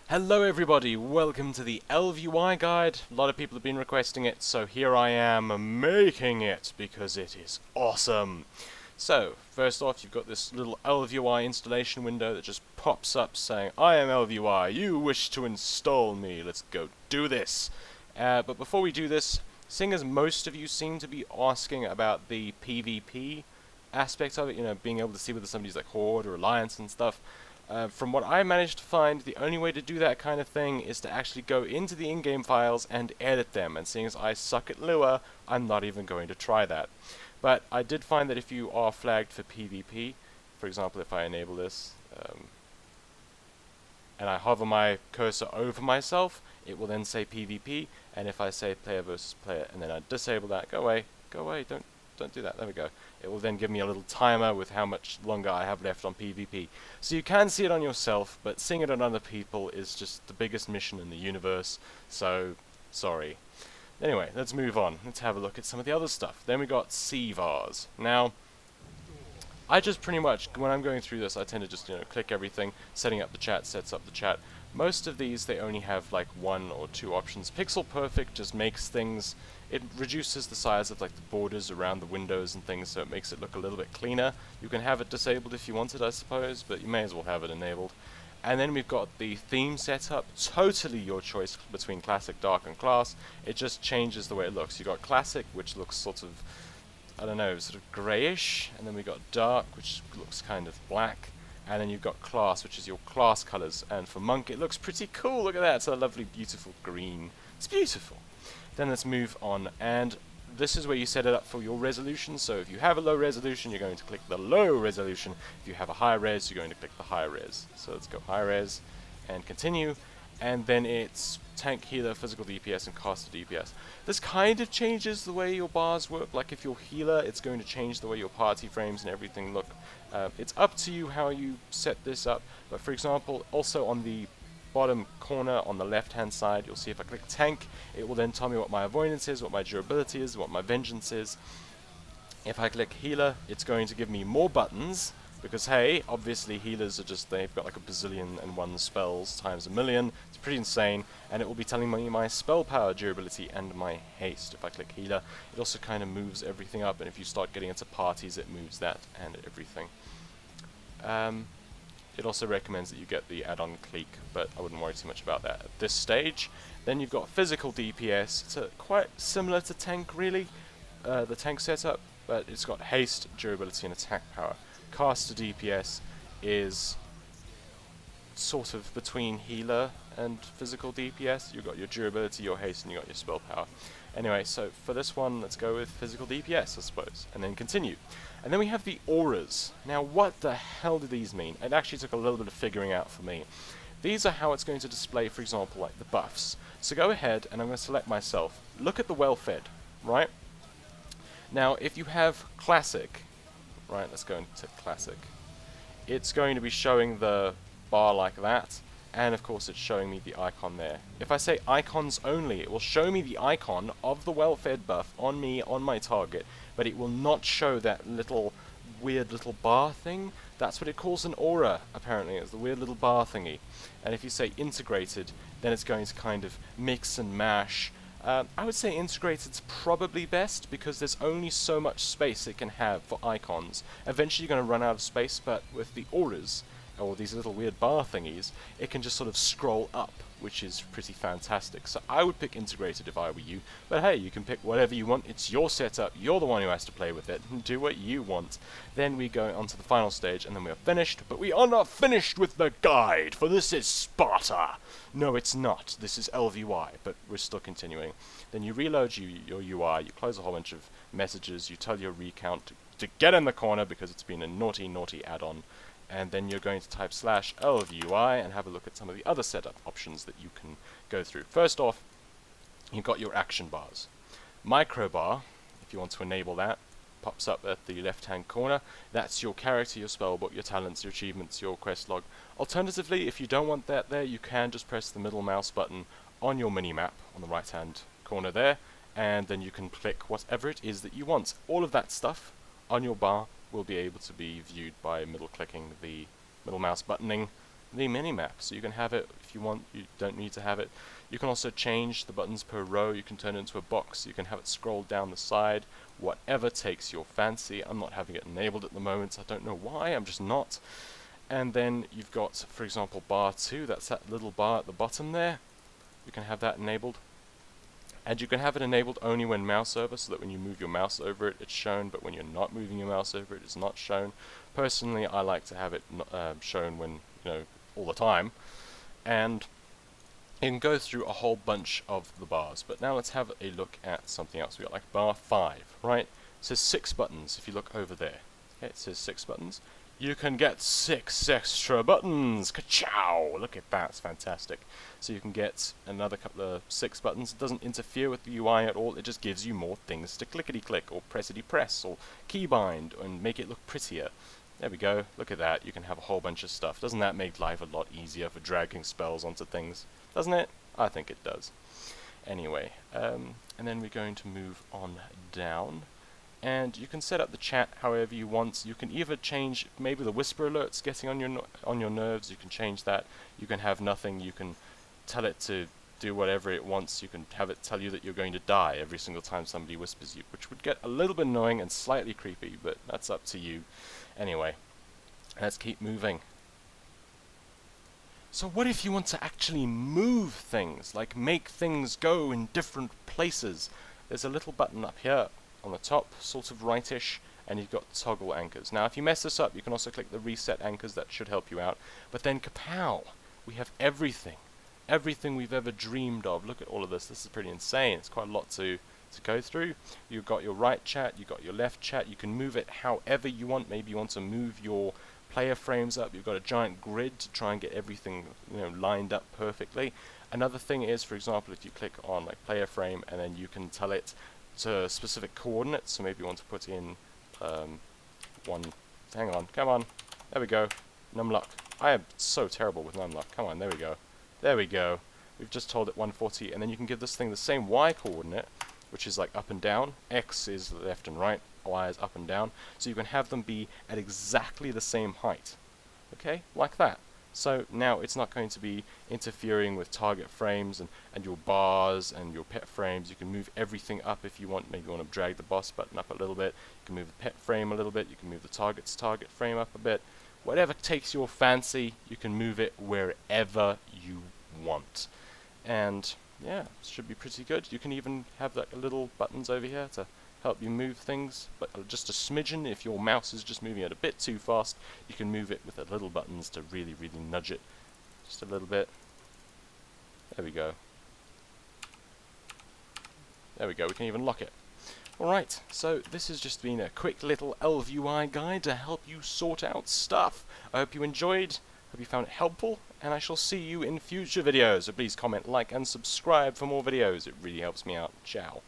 Hello everybody, welcome to the Elvui guide. A lot of people have been requesting it, so here I am making it because it is awesome. So, first off, you've got this little Elvui installation window that just pops up saying, I am Elvui, you wish to install me, let's go do this. But before we do this, seeing as most of you seem to be asking about the PvP aspect of it, you know, being able to see whether somebody's like Horde or Alliance and stuff, from what I managed to find, the only way to do that kind of thing is to actually go into the in-game files and edit them, and seeing as I suck at Lua, I'm not even going to try that. But I did find that if you are flagged for PvP, for example if I enable this, and I hover my cursor over myself, it will then say PvP, and if I say player versus player and then I disable that, go away, don't do that, there we go. It will then give me a little timer with how much longer I have left on PvP. So you can see it on yourself, but seeing it on other people is just the biggest mission in the universe, so sorry. Anyway, let's move on. Let's have a look at some of the other stuff. Then we got CVARs. Now, I just pretty much, when I'm going through this, I tend to just, click everything. Setting up the chat sets up the chat. Most of these, they only have like one or two options. Pixel Perfect just makes things, it reduces the size of like the borders around the windows and things, so it makes it look a little bit cleaner. You can have it disabled if you wanted, I suppose, but you may as well have it enabled. And then we've got the theme setup, totally your choice between Classic, Dark, and Class. It just changes the way it looks. You've got Classic, which looks sort of, I don't know, sort of greyish, and then we've got Dark, which looks kind of black. And then you've got Class, which is your class colours. And for Monk, it looks pretty cool. Look at that. It's a lovely, beautiful green. It's beautiful. Then let's move on. And this is where you set it up for your resolution. So if you have a low resolution, you're going to click the low resolution. If you have a high res, you're going to click the high res. So let's go high res and continue. And then it's tank, healer, physical DPS, and caster DPS. This kind of changes the way your bars work. Like if you're healer, it's going to change the way your party frames and everything look. It's up to you how you set this up. But for example, also on the bottom corner on the left hand side, you'll see if I click tank, it will then tell me what my avoidance is, what my durability is, what my vengeance is. If I click healer, it's going to give me more buttons. Because hey, obviously healers are just, they've got like a bazillion and one spells times a million. It's pretty insane. And it will be telling me my spell power, durability, and my haste. If I click healer, it also kind of moves everything up. And if you start getting into parties, it moves that and everything. It also recommends that you get the add-on clique, but I wouldn't worry too much about that at this stage. Then you've got physical DPS. It's quite similar to tank, really, the tank setup. But it's got haste, durability, and attack power. Caster DPS is sort of between healer and physical DPS. You've got your durability, your haste, and you've got your spell power. Anyway, so for this one, let's go with physical DPS, I suppose, and then continue. And then we have the auras. Now, what the hell do these mean? It actually took a little bit of figuring out for me. These are how it's going to display, for example, like the buffs. So go ahead, and I'm going to select myself. Look at the well-fed, right? Now, if you have Classic, right, let's go into Classic. It's going to be showing the bar like that, and of course it's showing me the icon there. If I say icons only, it will show me the icon of the well-fed buff on me, on my target, but it will not show that little weird little bar thing. That's what it calls an aura, apparently. It's the weird little bar thingy. And if you say integrated, then it's going to kind of mix and mash. I would say integrated's probably best because there's only so much space it can have for icons. Eventually you're going to run out of space, but with the auras, or these little weird bar thingies, it can just sort of scroll up, which is pretty fantastic. So I would pick integrated if I were you, but hey, you can pick whatever you want. It's your setup, you're the one who has to play with it, and do what you want. Then we go on to the final stage, and then we are finished, but we are not finished with the guide, for this is Sparta! No, it's not. This is LVY, but we're still continuing. Then you reload your UI, you close a whole bunch of messages, you tell your recount to get in the corner because it's been a naughty, naughty add-on. And then you're going to type /LVUI and have a look at some of the other setup options that you can go through. First off, you've got your action bars. Microbar, if you want to enable that, pops up at the left-hand corner. That's your character, your spellbook, your talents, your achievements, your quest log. Alternatively, if you don't want that there, you can just press the middle mouse button on your mini-map on the right-hand corner there, and then you can click whatever it is that you want. All of that stuff on your bar will be able to be viewed by middle clicking the middle mouse buttoning the minimap. So you can have it if you want, you don't need to have it. You can also change the buttons per row, you can turn it into a box, you can have it scroll down the side, whatever takes your fancy. I'm not having it enabled at the moment, I don't know why, I'm just not. And then you've got, for example, bar 2, that's that little bar at the bottom there. You can have that enabled. And you can have it enabled only when mouse over, so that when you move your mouse over it, it's shown, but when you're not moving your mouse over it, it's not shown. Personally, I like to have it shown when, all the time. And you can go through a whole bunch of the bars, but now let's have a look at something else. We got like bar 5, right? It says 6 buttons if you look over there. Okay, it says 6 buttons. You can get 6 extra buttons! Ka-chow! Look at that, it's fantastic. So you can get another couple of 6 buttons. It doesn't interfere with the UI at all, it just gives you more things to clickety-click, or pressity-press, or keybind, and make it look prettier. There we go, look at that, you can have a whole bunch of stuff. Doesn't that make life a lot easier for dragging spells onto things? Doesn't it? I think it does. Anyway, and then we're going to move on down. And you can set up the chat however you want. You can either change maybe the whisper alerts getting on your nerves. You can change that. You can have nothing. You can tell it to do whatever it wants. You can have it tell you that you're going to die every single time somebody whispers you, which would get a little bit annoying and slightly creepy, but that's up to you. Anyway, let's keep moving. So what if you want to actually move things, like make things go in different places? There's a little button up here on the top, sort of rightish, and you've got toggle anchors. Now if you mess this up, you can also click the reset anchors, that should help you out. But then kapow! We have everything. Everything we've ever dreamed of. Look at all of this, this is pretty insane. It's quite a lot to go through. You've got your right chat, you've got your left chat, you can move it however you want. Maybe you want to move your player frames up, you've got a giant grid to try and get everything lined up perfectly. Another thing is, for example, if you click on like player frame and then you can tell it to specific coordinates, so maybe you want to put in hang on, come on, there we go, numlock. I am so terrible with numlock, come on, there we go, we've just told it 140, and then you can give this thing the same Y coordinate, which is like up and down, X is left and right, Y is up and down, so you can have them be at exactly the same height, okay, like that. So now it's not going to be interfering with target frames and your bars and your pet frames. You can move everything up if you want. Maybe you want to drag the boss button up a little bit. You can move the pet frame a little bit. You can move the target frame up a bit. Whatever takes your fancy, you can move it wherever you want. And yeah, it should be pretty good. You can even have like little buttons over here to help you move things, but just a smidgen. If your mouse is just moving it a bit too fast, you can move it with the little buttons to really, really nudge it just a little bit. There we go. There we go, we can even lock it. Alright, so this has just been a quick little Elvui guide to help you sort out stuff. I hope you enjoyed, hope you found it helpful, and I shall see you in future videos. So please comment, like, and subscribe for more videos. It really helps me out. Ciao.